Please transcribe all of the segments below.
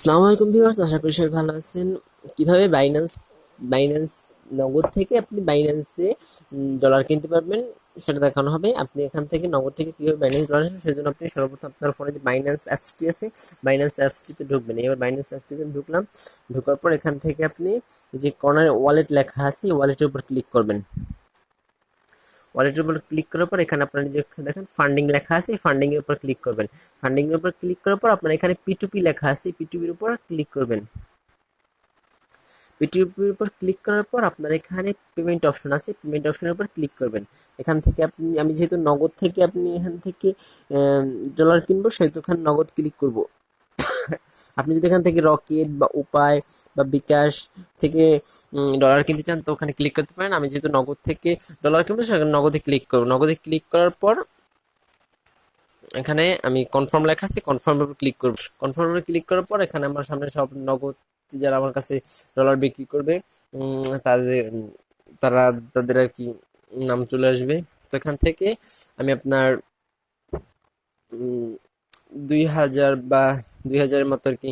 আসসালামু আলাইকুম ভিউয়ার্স, আশা করি সবাই ভালো আছেন। কিভাবে বাইন্যান্স নগদ থেকে আপনি বাইন্যান্সে ডলার কিনতে পারবেন সেটা দেখানো হবে। আপনি এখান থেকে নগদ থেকে কিভাবে বাইন্যান্স ডলার আসবে সেজন্য আপনি সর্বপ্রথম আপনার ফোনে যে বাইন্যান্স অ্যাপসটি আছে, বাইন্যান্স অ্যাপসটিতে ঢুকবেন। এবার বাইন্যান্স অ্যাপসটিতে ঢুকলাম, ঢোকার পর এখান থেকে আপনি যে কর্নারে ওয়ালেট লেখা আছে ওয়ালেটের উপর ক্লিক করবেন। ওয়ালেটের উপর ক্লিক করার পর এখানে আপনার যে দেখেন ফান্ডিং লেখা আছে, ফান্ডিং এর উপর ক্লিক করবেন। ফান্ডিং এর উপর ক্লিক করার পর আপনার এখানে P2P লেখা আছে, P2P এর উপর ক্লিক করবেন। P2P এর উপর ক্লিক করার পর আপনার এখানে পেমেন্ট অপশন আছে, পেমেন্ট অপশনের উপর ক্লিক করবেন। এখান থেকে আমি যেহেতু নগদ থেকে আপনি এখান থেকে ডলার কিনবো সেহেতু এখানে নগদ ক্লিক করব। আপনি যদি এখান থেকে রকেট বা উপায় বা বিকাশ থেকে ডলার কিনতে চান তো ওখানে ক্লিক করতে পারেন। আমি যেহেতু নগদ থেকে ডলার কিনবো সেখানে নগদে ক্লিক করবো। নগদে ক্লিক করার পর এখানে আমি কনফার্ম লেখা আছে, কনফার্ম উপর ক্লিক করব। কনফার্ম উপর ক্লিক করার পর এখানে আমার সামনে সব নগদ যারা আমার কাছে ডলার বিক্রি করবে তাদের তারা তাদের আর কি নাম চলে আসবে। তো এখান থেকে আমি আপনার 2000 বা 2000-এর মতো আর কি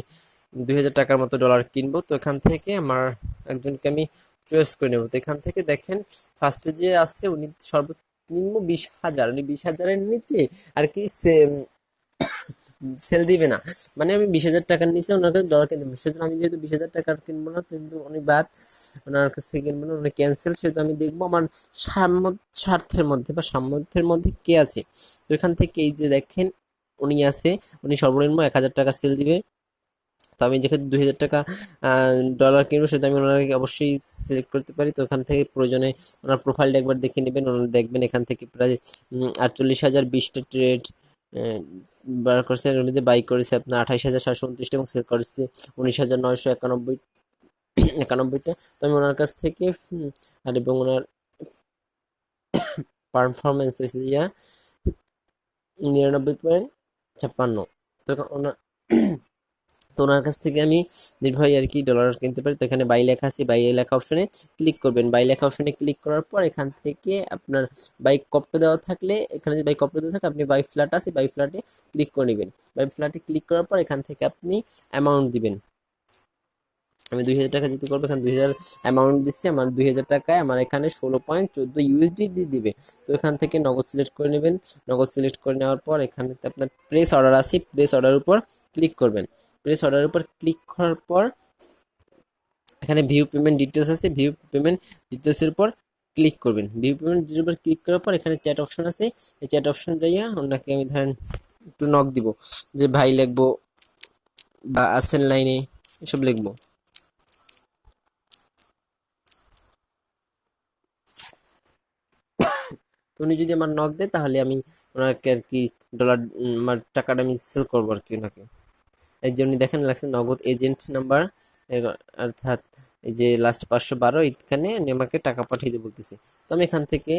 2000 টাকার মতো ডলার কিনবো। তো এখান থেকে আমার একজনকে আমি চয়েস করে নেবো। তো এখান থেকে দেখেন ফার্স্টে যে আছে উনি সর্বনিম্ন 20,000, উনি 20,000-এর নিচে আর কি সেল দিবে না। মানে আমি 20,000 টাকার নিচে ওনার কাছে ডলার কিনতে পারবো। সেজন্য আমি যেহেতু 20,000 টাকার কিনবো না, কিন্তু উনি বাদ, ওনার কাছ থেকে কিনবো না, উনি ক্যান্সেল। সেহেতু আমি দেখবো আমার স্বার্থের মধ্যে বা সামর্থ্যের মধ্যে কে আছে। তো এখান থেকে এই যে দেখেন উনি আছে, উনি সর্বনিম্ন 1,000 টাকা সেল দিবে। তো আমি যেহেতু 2,000 টাকা ডলার কিনবো সেটা আমি ওনাকে অবশ্যই সিলেক্ট করতে পারি। তো এখান থেকে প্রয়োজনে ওনার প্রোফাইলটা একবার দেখে নেবেন। ওনারা দেখবেন এখান থেকে প্রায় 48,020টা ট্রেড বার করছে, এর মধ্যে বাই করেছে আপনার 28,729টা এবং সেল করেছে 19,991টা। তো আমি ওনার কাছ থেকে আর এবং ওনার পারফরমেন্স হয়েছে 99.56। তো ওনার তো ওনার কাছ থেকে আমি নির্ভয় আর কি ডলার কিনতে পারি। তো এখানে বাই লেখা আছে, বাই লেখা অপশনে ক্লিক করবেন। বাই লেখা অপশনে ক্লিক করার পর এখান থেকে আপনার বাই কপি দেওয়া থাকলে, এখানে যদি বাই কপি দেওয়া থাকে আপনি বাই ফ্ল্যাট আছে, বাই ফ্ল্যাটে ক্লিক করে নেবেন। বাই ফ্ল্যাটে ক্লিক করার পর এখান থেকে আপনি অ্যামাউন্ট দিবেন। আমি 2,000 টাকা যেহেতু করবো, এখানে 2,000 অ্যামাউন্ট দিচ্ছি। আমার 2,000 টাকায় আমার এখানে 16.14 USD দিবে। তো এখান থেকে নগদ সিলেক্ট করে নেবেন। নগদ সিলেক্ট করে নেওয়ার পর এখানে আপনার প্রেস অর্ডার আছে, প্রেস অর্ডার উপর ক্লিক করবেন। প্রেস অর্ডারের উপর ক্লিক করার পর এখানে ভিউ পেমেন্ট ডিটেলস আছে, ভিউ পেমেন্ট ডিটেলসের উপর ক্লিক করবেন। ভিউ পেমেন্ট ডিটেলসের উপর ক্লিক করার পর এখানে চ্যাট অপশন আছে, এই চ্যাট অপশন যাইয়া ওনাকে আমি ধরেন একটু নক দিব, যে ভাই লিখবো বা আছেন লাইনে এসব লিখবো। তো উনি যদি আমার নক দেয় তাহলে আমি ওনাকে আর কি ডলার আমার টাকাটা আমি সেল করবো আর কি ওনাকে। এই যে উনি দেখেন লাগছে নগদ এজেন্ট নাম্বার, অর্থাৎ এই যে লাস্ট 512 এখানে উনি আমাকে টাকা পাঠিয়ে দিতে বলতেছে। তো আমি এখান থেকে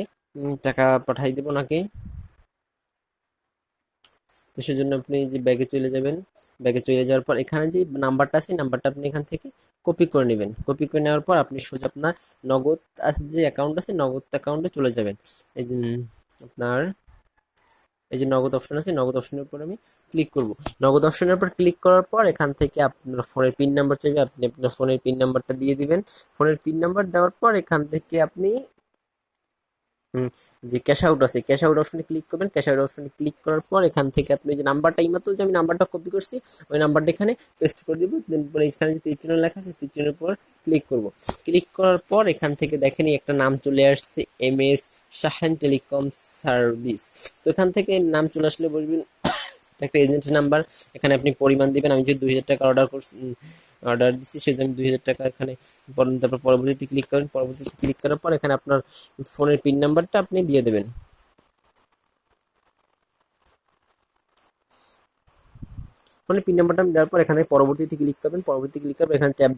টাকা পাঠিয়ে দেবো ওনাকে। তো সেজন্য আপনি যে ব্যাগে চলে যাবেন, ব্যাগে চলে যাওয়ার পর এখানে যে নাম্বারটা আছে নাম্বারটা আপনি এখান থেকে কপি করে নেবেন। কপি করে নেওয়ার পর আপনি সোজা আপনার নগদ আছে যে অ্যাকাউন্ট আছে নগদ অ্যাকাউন্টে চলে যাবেন। এই যে আপনার এই যে নগদ অপশন আছে, নগদ অপশনের উপর আমি ক্লিক করব। নগদ অপশনের উপর ক্লিক করার পর এখান থেকে আপনার ফোনের পিন নাম্বার চাইবে, আপনি আপনার ফোনের পিন নাম্বারটা দিয়ে দিবেন। ফোনের পিন নাম্বার দেওয়ার পর এখান থেকে আপনি যে ক্যাশ আউট আছে ক্যাশ আউট অপশনে ক্লিক করবেন। ক্যাশ আউট অপশনে ক্লিক করার পর এখান থেকে আপনি যে নাম্বারটা এইমাত্র যে আমি নাম্বারটা কপি করছি ওই নাম্বারটা এখানে পেস্ট করে দিব। দেন পরে এখানে যে তীর চিহ্ন লেখা আছে তীর চিহ্নের উপর ক্লিক করব। ক্লিক করার পর এখান থেকে দেখেন একটা নাম চলে আসছে, MS শাহান টেলিকম সার্ভিস। তো এখান থেকে নাম চলে আসলে বলবেন একটা এজেন্ট নাম্বার, এখানে আপনি পরিমাণ দিবেন। আমি যে 2,000 টাকা অর্ডার করছি, অর্ডার দিচ্ছি সেজন্য আমি 2,000 টাকা এখানে তারপর পরবর্তীতে ক্লিক করেন। পরবর্তীতে ক্লিক করার পর এখানে আপনার ফোনের পিন নাম্বারটা আপনি দিয়ে দেবেন। ফোনের পিন নাম্বারটা দেওয়ার পর এখানে পরবর্তীতে ক্লিক করবেন। পরবর্তী ক্লিক করবেন, এখানে ট্যাব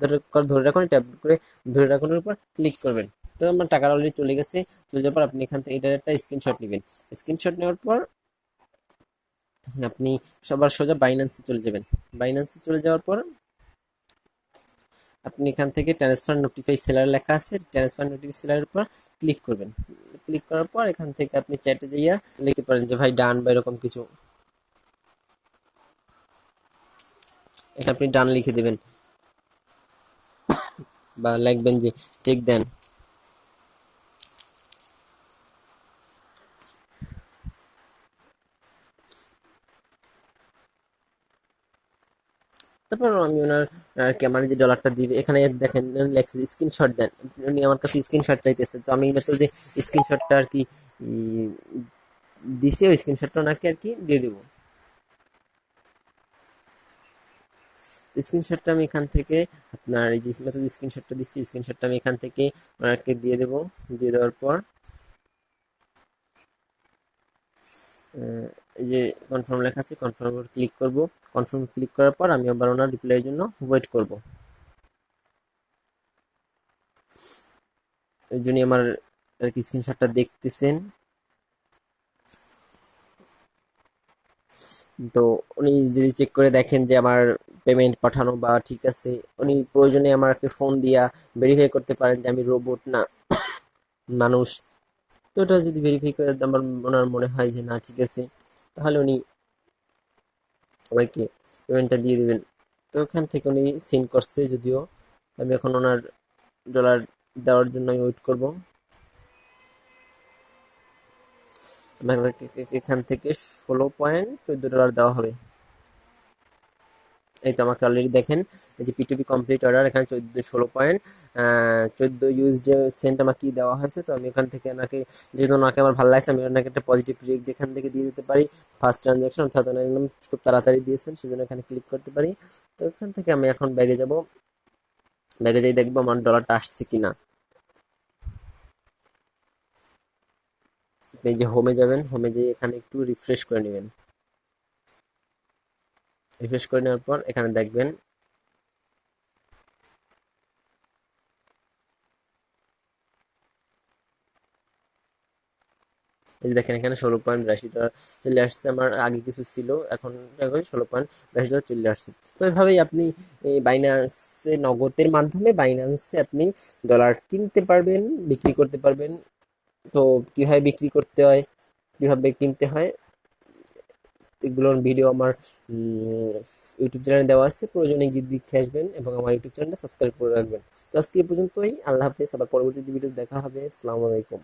ধরে রাখুন, ট্যাব করে ধরে রাখুনের উপর ক্লিক করবেন। তো আমার টাকা অলরেডি চলে গেছে। চলে যাওয়ার পর আপনি এখান থেকে এটার একটা স্ক্রিনশট নেবেন। স্ক্রিনশট নেওয়ার পর আপনি সবার সোজা বাইন্যান্সে চলে যাবেন। বাইন্যান্সে চলে যাওয়ার পর আপনি এখান থেকে ট্রান্সফার নোটিফাই সেলার লেখা আছে, ট্রান্সফার নোটিফাই সেলারের উপর ক্লিক করবেন। ক্লিক করার পর এখান থেকে আপনি চ্যাটে যাইয়া লিখতে পারেন যে ভাই ডান বা এরকম কিছু। এটা আপনি ডান লিখে দেবেন বা লিখবেন যে চেক দেন। তারপর আমি ওনার আমার যে ডলারটা দিবে এখানে দেখেন লেখছে স্ক্রিনশট দেন। উনি আমার কাছে স্ক্রিনশট চাইতেছে, তো আমি মাত্র যে স্ক্রিনশটটা আর কি দিছি ওই স্ক্রিনশটটা ওনাকে আর কি দিয়ে দেবো। স্ক্রিনশটটা আমি এখান থেকে আপনার এই যে স্ক্রিনশটটা দিচ্ছি, স্ক্রিনশটটা আমি এখান থেকে ওনাকে দিয়ে দেবো। দিয়ে দেওয়ার পর এই যে কনফার্ম লেখা আছে, কনফার্ম ক্লিক করব। কনফার্ম ক্লিক করার পর আমি আবার ওনার রিপ্লাইয়ের জন্য ওয়েট করব। এই জন্য আমার আর কি স্ক্রিনশটটা দেখতেছেন। তো উনি যদি চেক করে দেখেন যে আমার পেমেন্ট পাঠানো বা ঠিক আছে, উনি প্রয়োজনে আমাকে ফোন দিয়া ভেরিফাই করতে পারেন যে আমি রোবট না মানুষ। তো ওটা যদি ভেরিফাই করে আমার ওনার মনে হয় যে না ঠিক আছে, তাহলে উনি আমাকে পেমেন্টটা দিয়ে দিবেন। তো ওখান থেকে উনি সেন্ড করছে যদিও, আমি এখন ওনার ডলার দেওয়ার জন্য আমি ওয়েট করব। আমাকে এখান থেকে 16.14 ডলার দেওয়া হবে। এই তো আমাকে অলরেডি দেখেন এই যে P2P কমপ্লিট অর্ডার, এখানে 16.14 USD আমাকে দেওয়া হয়েছে। তো আমি এখান থেকে ওনাকে, যেহেতু ওনাকে আমার ভালো লাগছে, আমি ওনাকে একটা পজিটিভ রেট এখান থেকে দিয়ে দিতে পারি। ফার্স্ট ট্রানজাকশন অর্থাৎ ওনার একদম খুব তাড়াতাড়ি দিয়েছেন, সেজন্য এখানে ক্লিক করতে পারি। তো এখান থেকে আমি এখন ব্যাগে যাব, ব্যাগে যাই দেখবো আমার ডলারটা আসছে কিনা। আপনি যে হোমে যাবেন, হোমে যেয়ে এখানে একটু রিফ্রেশ করে নেবেন। রিফ্রেশ করে নেওয়ার পর এখানে দেখবেন এই যে দেখেন এখানে 16.82 ডলার চলে আসছে। আমার আগে কিছু ছিল, এখন 16.82 ডলার চলে আসছে। তো এভাবেই আপনি এই বাইন্যান্সে, নগদের মাধ্যমে বাইন্যান্সে আপনি ডলার কিনতে পারবেন, বিক্রি করতে পারবেন। তো কিভাবে বিক্রি করতে হয়, কিভাবে কিনতে হয়, এগুলোর ভিডিও আমার ইউটিউব চ্যানেলে দেওয়া আছে, প্রয়োজনে গিয়ে দেখে আসবেন এবং আমার ইউটিউব চ্যানেলটা সাবস্ক্রাইব করে রাখবেন। তো আজকে এই পর্যন্তই, আল্লাহ হাফেজ। আবার পরবর্তী ভিডিও দেখা হবে। আসসালামু আলাইকুম।